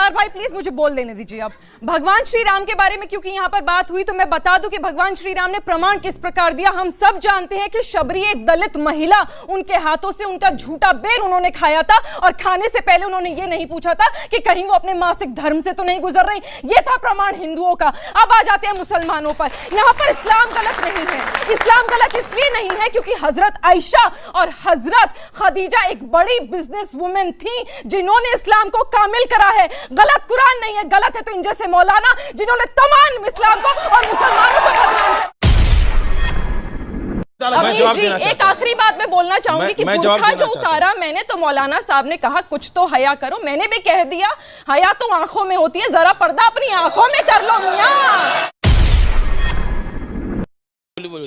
अवतार भाई प्लीज मुझे बोल देने दीजिए। अब भगवान श्री राम के बारे में क्योंकि यहाँ पर बात हुई तो मैं बता दूं कि भगवान श्री राम ने प्रमाण किस प्रकार दिया। हम सब जानते हैं कि शबरी एक दलित महिला, उनके हाथों से उनका झूठा बेर उन्होंने खाया था और खाने से पहले उन्होंने ये नहीं पूछा था कि कहीं वो अपने मासिक धर्म से तो नहीं गुजर रही। ये था प्रमाण हिंदुओं का। अब आ जाते हैं मुसलमानों पर। यहाँ पर इस्लाम गलत नहीं है। इस्लाम गलत इसलिए नहीं है क्योंकि हजरत आयशा और हजरत खदीजा एक बड़ी बिजनेस वुमेन थी जिन्होंने इस्लाम को कामिल करा है। गलत कुरान नहीं है, गलत है तो इन जैसे मौलाना जिन्होंने तमाम इस्लाम को और मुसलमानों को बदनाम। एक आखिरी बात मैं बोलना चाहूंगी कि बुर्का जो उतारा मैंने तो मौलाना साहब ने कहा कुछ तो हया करो, मैंने भी कह दिया हया तो आंखों में होती है, जरा पर्दा अपनी आंखों में कर लो मियां।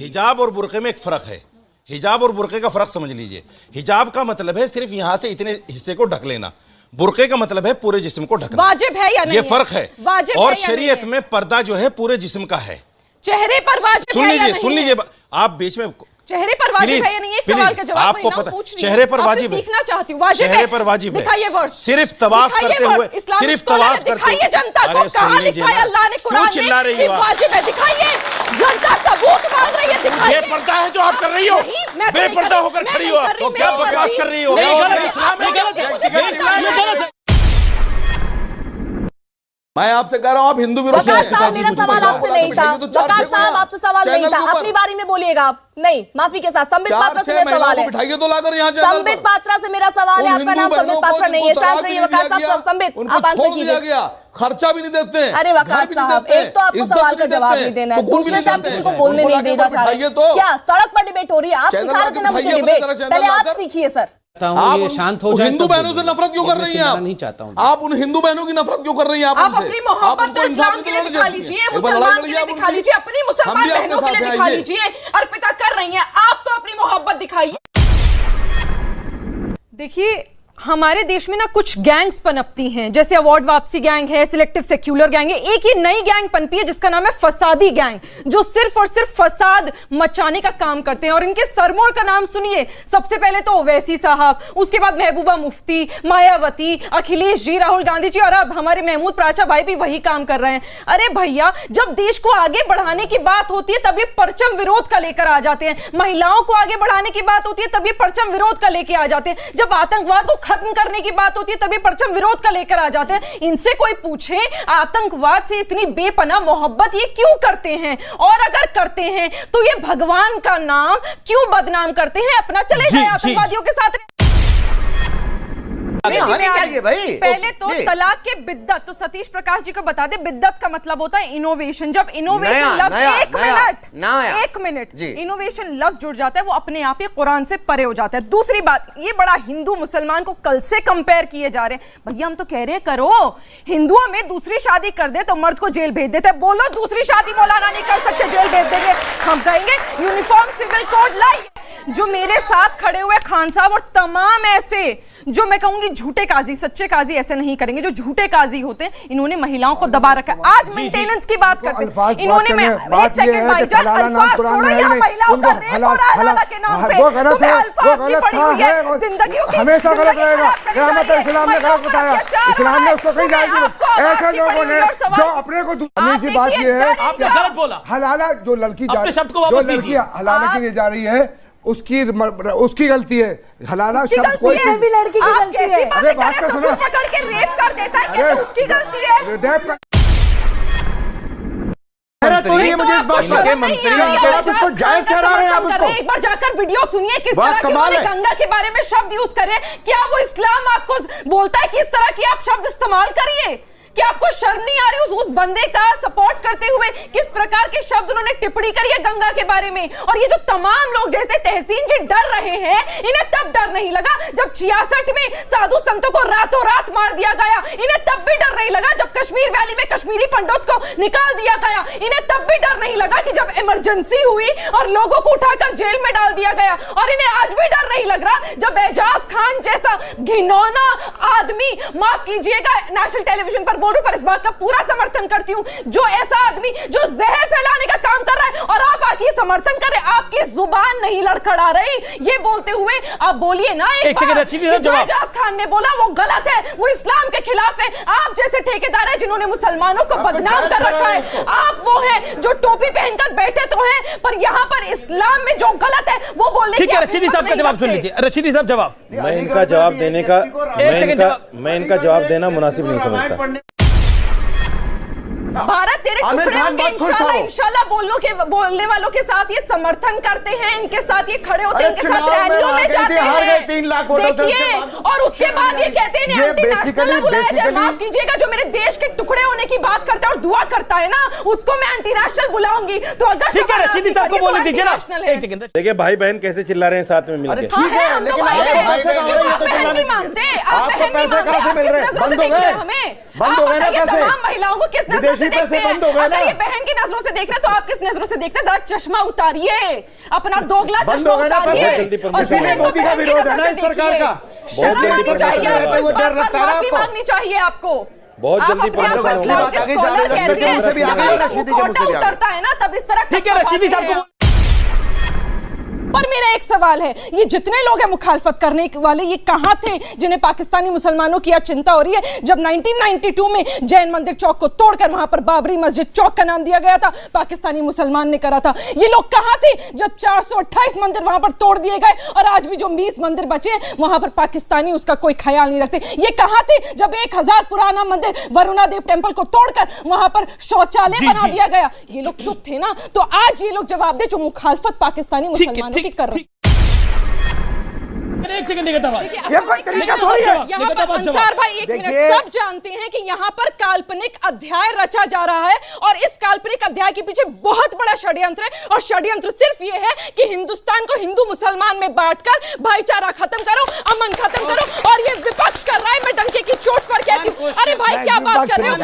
हिजाब और बुर्के में एक फर्क है। हिजाब और बुर्के का फर्क समझ लीजिए। हिजाब का मतलब है सिर्फ यहाँ से इतने हिस्से को ढक लेना, बुर्के का मतलब है पूरे जिस्म को ढकना। वाजिब है या नहीं? ये फर्क है। और शरीयत में पर्दा जो है पूरे जिस्म का है। चेहरे पर वाजिब है या नहीं? सुन लीजिए आप बीच में चेहरे पर वाजिब है या नहीं? एक सवाल का जवाब आपको पता चेहरे पर वाजिब है, सीखना चाहती हूँ। वाजिब चेहरे पर वाजिब है। दिखाइए वर्ड। सिर्फ तवाफ करते हुए, सिर्फ तवाफ करते हुए। दिखाइए जनता को, कहां लिखा है अल्लाह ने कुरान में कि वाजिब है? दिखाइए, जनता सबूत मांग रही है, दिखाइए। ये पर्दा है जो आप कर रही हो, बेपर्दा होकर खड़ी हो, तो क्या बकवास कर रही हो? इस्लाम में गलत है। मैं आपसे कह रहा हूँ आप हिंदू विरोधी हैं। वकार साहब मेरा सवाल आपसे नहीं था। वकार साहब आपसे सवाल नहीं था, अपनी बारी में बोलिएगा आप। नहीं, माफी के साथ संबित पात्रा से मेरा सवाल है। संबित पात्रा से मेरा सवाल है। आपका नाम संबित पात्रा नहीं है। शांत रहिए वकार साहब। संबित आप आंसर कीजिए। खर्चा भी नहीं देते हैं। अरे वकार साहब, एक तो आपको सवाल का जवाब नहीं देना है, दूसरे से आप किसी को बोलने नहीं देना चाह रहे। क्या सड़क पर डिबेट हो रही है? आप सिखा रहे थे ना मुझे डिबेट, पहले आप सीखिए सर। आप शांत हो जाए। हिंदू बहनों से नफरत क्यों कर रही हैं? आप नहीं चाहता हूं। आप उन हिंदू बहनों की नफरत क्यों कर रही हैं? आप अपनी मोहब्बत तो इस्लाम के लिए दिखा लीजिए, मुसलमान के लिए दिखा लीजिए, अपनी मुसलमान बहनों के लिए दिखा लीजिए। अर्पिता कर रही हैं, आप तो अपनी मोहब्बत दिखाइए। देखिए हमारे देश में ना कुछ गैंग्स पनपती हैं, जैसे अवार्ड वापसी गैंग है, सिलेक्टिव सेक्युलर गैंग है। एक ही नई गैंग पनपी है जिसका नाम है फसादी गैंग, जो सिर्फ और सिर्फ फसाद मचाने का काम करते हैं। और इनके सरमोर का नाम सुनिए। सबसे पहले तो ओवैसी साहब, उसके बाद महबूबा मुफ्ती, मायावती, अखिलेश जी, राहुल गांधी जी और अब हमारे महमूद प्राचा भाई भी वही काम कर रहे हैं। अरे भैया, जब देश को आगे बढ़ाने की बात होती है तब ये परचम विरोध का लेकर आ जाते हैं। महिलाओं को आगे बढ़ाने की बात होती है तब ये परचम विरोध का लेकर आ जाते हैं। जब आतंकवाद को खत्म करने की बात होती है तभी परचम विरोध का लेकर आ जाते हैं। इनसे कोई पूछे आतंकवाद से इतनी बेपनाह मोहब्बत ये क्यों करते हैं, और अगर करते हैं तो ये भगवान का नाम क्यों बदनाम करते हैं? अपना चले जाए आतंकवादियों के साथ। चाहिए भाई। पहले तो तलाक के बिद्दत, तो सतीश प्रकाश जी को बता दे, बिद्दत का मतलब होता है इनोवेशन। जब इनोवेशन लफ्ज एक मिनट इनोवेशन लफ्ज जुड़ जाता है वो अपने आप ही कुरान से परे हो जाता है। दूसरी बात, ये बड़ा हिंदू मुसलमान को कल से कंपेयर किए जा रहे हैं। भैया हम तो कह रहे हैं करो, हिंदुओं में दूसरी शादी कर दे तो मर्द को जेल भेज देते। बोलो दूसरी शादी मौलाना नहीं कर सकते, जेल भेज देंगे। हम कहेंगे यूनिफॉर्म सिविल कोड लाइए। जो मेरे साथ खड़े हुए खान साहब और तमाम ऐसे जो मैं कहूंगी झूठे काजी, सच्चे काजी ऐसे नहीं करेंगे, जो झूठे काजी होते हैं, इन्होंने महिलाओं को दबा रखा है। आज मेंटेनेंस की बात करते हैं इन्होंने। एक सेकंड भाईजान, अल्फाज छोड़ो, यहाँ महिलाओं का रेप हो रहा है अल्लाह के नाम पे। तुम्हें अल्फाज की पड़ी हुई है जिंदगियों की, हमेशा गलत रहेगा। इस्लाम ने गलत बताया, इस्लाम ने उसको कहीं जाएगी। ऐसे लोगों ने जो अपने को दूसरी बात ये है, आपने गलत बोला। हलाला जो लड़की हलाला के लिए जा रही है उसकी गलती है। हलाला शब्द कोई भी लड़की की गलती है। अरे बात तो सुनो, पकड़ के रेप कर देता है, क्या तो उसकी गलती है? तो ये मुझे इस बात के मंत्री आप इसको जायज ठहरा रहे हैं। आप उसको एक बार जाकर वीडियो सुनिए किस तरह की गंगा के बारे में शब्द यूज करे। क्या वो इस्लाम आपको बोलता है कि इस तरह की आप शब्द इस्तेमाल करिए? क्या आपको शर्म नहीं आ रही उस बंदे का सपोर्ट करते हुए किस प्रकार के शब्द उन्होंने टिप्पणी करी है गंगा के बारे में? और ये जो तमाम लोग जैसे तहसीन जी डर रहे हैं, इन्हें तब डर नहीं लगा जब 66 में साधु संतों को रातों रात मार दिया गया। इन्हें तब भी डर नहीं लगा जब कश्मीर वैली में कश्मीरी पंडित को निकाल दिया गया, इन्हें तब भी डर नहीं लगा कि जब इमरजेंसी हुई और लोगों को उठाकर जेल में डाल दिया गया, और इन्हें आज भी डर नहीं लग रहा जब एजाज खान जैसा घिनौना आदमी, माफ कीजिएगा नेशनल टेलीविजन पर बोल रही हूं पर इस बात का पूरा समर्थन करती हूं, जो ऐसा आदमी जो जहर फैलाने का काम कर रहा है और आप आके समर्थन कर रहे, आपकी जुबान नहीं लड़खड़ा रही ये बोलते हुए, आप बोलिए ना एक बार जो एजाज खान ने बोला वो गलत है, वो इस्लाम के खिलाफ है। आप जैसे ठेकेदार है जिन्होंने मुसलमानों को बदनाम कर रखा है, आप वो हैं जो टोपी पहनकर बैठे तो हैं पर यहाँ पर इस्लाम में जो गलत है वो बोलने की। ठीक है, रशीदी साहब का जवाब सुन लीजिए। रशीदी साहब जवाब। मैं इनका जवाब देने का मैं इनका जवाब देना मुनासिब नहीं समझता। भारत तेरे टुकड़े होंगे इंशाल्लाह बोलने वालों के साथ ये समर्थन करते हैं, इनके साथ ये खड़े होते हैं, इनके साथ रैलियों में जाते हैं, 3 लाख वोटों से देखिए, और उसके बाद ये कहते हैं नेशनल बुलाया जाए। माफ कीजिएगा, जो मेरे देश के टुकड़े होने की बात करता है और दुआ करता है ना, उसको मैं एंटी नेशनल बुलाऊंगी। तो अगर ठीक है, रशीदी साहब को बोलने दीजिए ना। एक सेकंड देखिए भाई बहन कैसे चिल्ला रहे हैं साथ में मिलकर। ठीक है, लेकिन आप बहन नहीं मानते, आप बहन नहीं मानते, आप किस नजरों से देखते हैं हमें? बंद हो गए ना पैसे, तमाम महिलाओं को किस नजरों से देखते हैं? बंद हो गए ना। अगर ये बहन की नजरों से देख रहे हैं तो आप किस नजरों से देखते हैं? जरा चश्मा उतारिए, अपना दोगला चश्मा उतारिए। इसीलिए मोदी का विरोध है ना इस सरकार का। डर लगता है आपको, मांगनी चाहिए आपको। बहुत जल्दी उतरता है ना तब इस तरह। ठीक है, रशीदी साहब को। पर मेरा एक सवाल है, ये जितने लोग हैं मुखालफत करने वाले, ये कहां थे जिन्हें पाकिस्तानी मुसलमानों की आज चिंता हो रही है? जब 1992 में जैन मंदिर चौक को तोड़कर वहां पर बाबरी मस्जिद चौक का नाम दिया गया था, पाकिस्तानी मुसलमान ने करा था। ये लोग कहां थे जब 428 मंदिर वहां पर तोड़ दिए गए और आज भी जो 20 मंदिर बचे वहां पर पाकिस्तानी उसका कोई ख्याल नहीं रखते? ये कहां थे जब 1000 पुराना मंदिर वरुणा देव टेम्पल को तोड़कर वहां पर शौचालय बना दिया गया? ये लोग चुप थे ना, तो आज ये लोग जवाब दे जो मुखालफत पाकिस्तानी मुसलमानों की कर रहे। एक सेकंड निकलता भाई, ये कोई तरीका थोड़ी है। यहाँ पर अंसार भाई एक मिनट, सब जानते हैं कि यहाँ पर काल्पनिक अध्याय रचा जा रहा है और इस काल्पनिक अध्याय के पीछे बहुत बड़ा षड्यंत्र है, और षड्यंत्र सिर्फ ये है कि हिंदुस्तान को हिंदू मुसलमान में बांटकर भाईचारा खत्म करो, अमन खत्म करो, और ये विपक्ष कर रहा है। मैं डंके की चोट पर कहती हूँ, अरे भाई क्या बात कर रहे हो?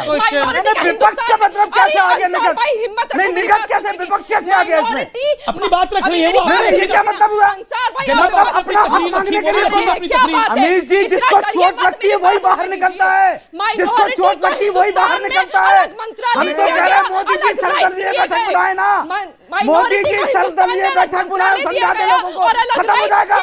विपक्ष का मतलब कैसे आ गया? निगत कैसे, विपक्ष कैसे आ गया इसमें? अपनी बात रख रही है वो। ये क्या मतलब हुआ? अमीर जी, जिसको चोट लगती है वही बाहर निकलता है, जिसको चोट लगती है वही बाहर निकलता है। हम तो कह रहे हैं मोदी जी सर्वदलीय बैठक बुलाए ना, मोदी जी सर्वदलीय बैठक बुलाए, समझा दे लोगों को, खत्म हो जाएगा।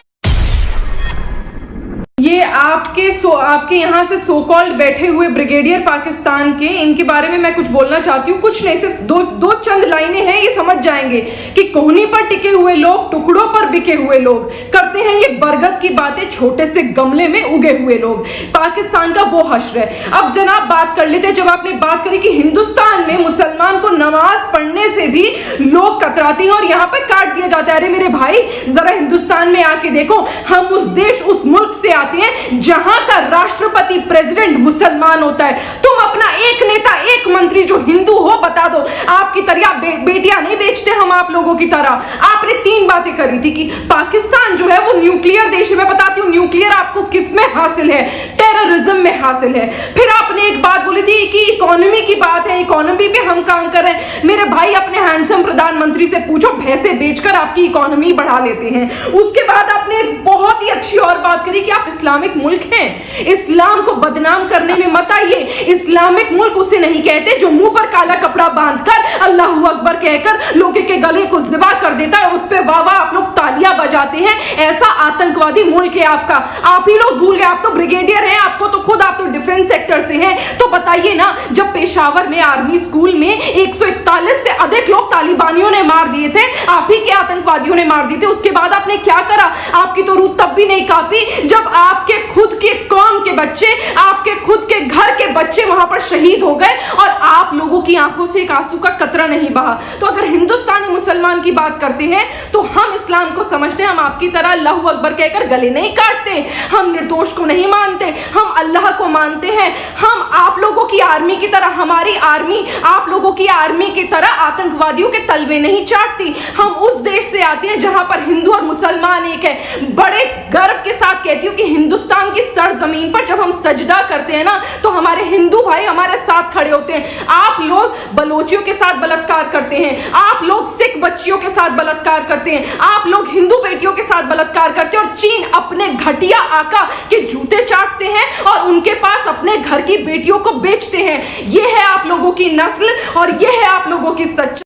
ये आपके यहाँ से सो कॉल्ड बैठे हुए ब्रिगेडियर पाकिस्तान के, इनके बारे में मैं कुछ बोलना चाहती हूँ। कुछ नहीं, सिर्फ दो चंद लाइनें हैं, ये समझ जाएंगे कि कोहनी पर टिके हुए लोग, टुकड़ों पर बिके हुए लोग करते हैं ये बरगद की बातें, छोटे से गमले में उगे हुए लोग। पाकिस्तान का वो हश्र है। अब जनाब बात कर लेते हैं, जब आपने बात करी कि हिंदुस्तान में मुसलमान को नमाज पढ़ने से भी लोग कतराते हैं और यहाँ पर काट दिया जाता है। अरे मेरे भाई, जरा हिंदुस्तान में आके देखो, हम उस देश, उस मुल्क से आते हैं जहां का राष्ट्रपति, प्रेसिडेंट मुसलमान होता है। तुम अपना एक नेता, एक मंत्री जो हिंदू हो बता दो। आपकी तरह बेटियां नहीं बेचते हम आप लोगों की तरह। आपने 3 बातें करी थी कि पाकिस्तान जो है वो न्यूक्लियर देश है। मैं बताती हूं न्यूक्लियर आपको किस में हासिल है, टेररिज्म में हासिल है। फिर आपने एक बात बोली थी कि इकोनॉमी की बात है, इकोनॉमी पे हम काम कर रहे हैं। मेरे भाई, अपने हैंडसम प्रधानमंत्री से पूछो, भैंसे बेचकर आपकी इकोनॉमी बढ़ा लेते हैं। उसके बाद आपने एक बहुत ही अच्छी और बात करी कि आप इस्लामिक मुल्क हैं, इस्लाम को बदनाम करने में मत आइए। इस्लामिक मुल्क उसे नहीं कहते जो मुंह पर काला कपड़ा बांधकर अल्लाहू अकबर कहकर लोगों के गले को ज़िबा कर देता है, उस पे वाह वाह आप लोग तालियां बजाते हैं। ऐसा आतंकवादी मुल्क है आपका। आप ही लोग भूल गए, आप तो ब्रिगेडियर हैं, आपको तो खुद, आप तो डिफेंस सेक्टर से हैं। तो बताइए ना, जब पेशावर में आर्मी स्कूल में 141 से अधिक लोग तालिबानियों ने मार दिए थे, आप ही के आतंकवादियों ने मार दिए थे, उसके बाद आपने क्या करा? आपकी तो रूह तब भी नहीं कांपी जब आपके खुद के कौम के बच्चे, आपके खुद के घर के बच्चे वहां पर शहीद हो गए और आप लोगों की आंखों से एक आंसू का कतरा नहीं बहा। तो अगर हिंदुस्तानी मुसलमान की बात करते हैं तो हम इस्लाम को समझते हैं, हम आपकी तरह अल्लाहू अकबर कहकर गले नहीं काटते, हम निर्दोष को नहीं मानते, हम अल्लाह को मानते हैं। हम आप लोगों की आर्मी की तरह, हमारी आर्मी आप लोगों की आर्मी की तरह आतंकवादियों के तलवे नहीं चाटती। हम उस देश से आते हैं जहां पर हिंदू और मुसलमान एक है। बड़े गर्व के साथ कहती हूँ कि हिंदुस्तान की सरजमीन पर जब हम सजदा करते हैं ना, तो हमारे हिंदू भाई हमारे साथ खड़े होते हैं। आप लोग बलोचियों के साथ बलात्कार करते हैं, आप लोग सिख बच्चियों के साथ बलात्कार करते हैं, आप लोग हिंदू बेटियों के साथ बलात्कार करते हैं, और चीन अपने घटिया आका के जूते चाटते हैं और उनके पास अपने घर की बेटियों को बेचते हैं। यह है आप लोगों की नस्ल और यह है आप लोगों की सच्चाई।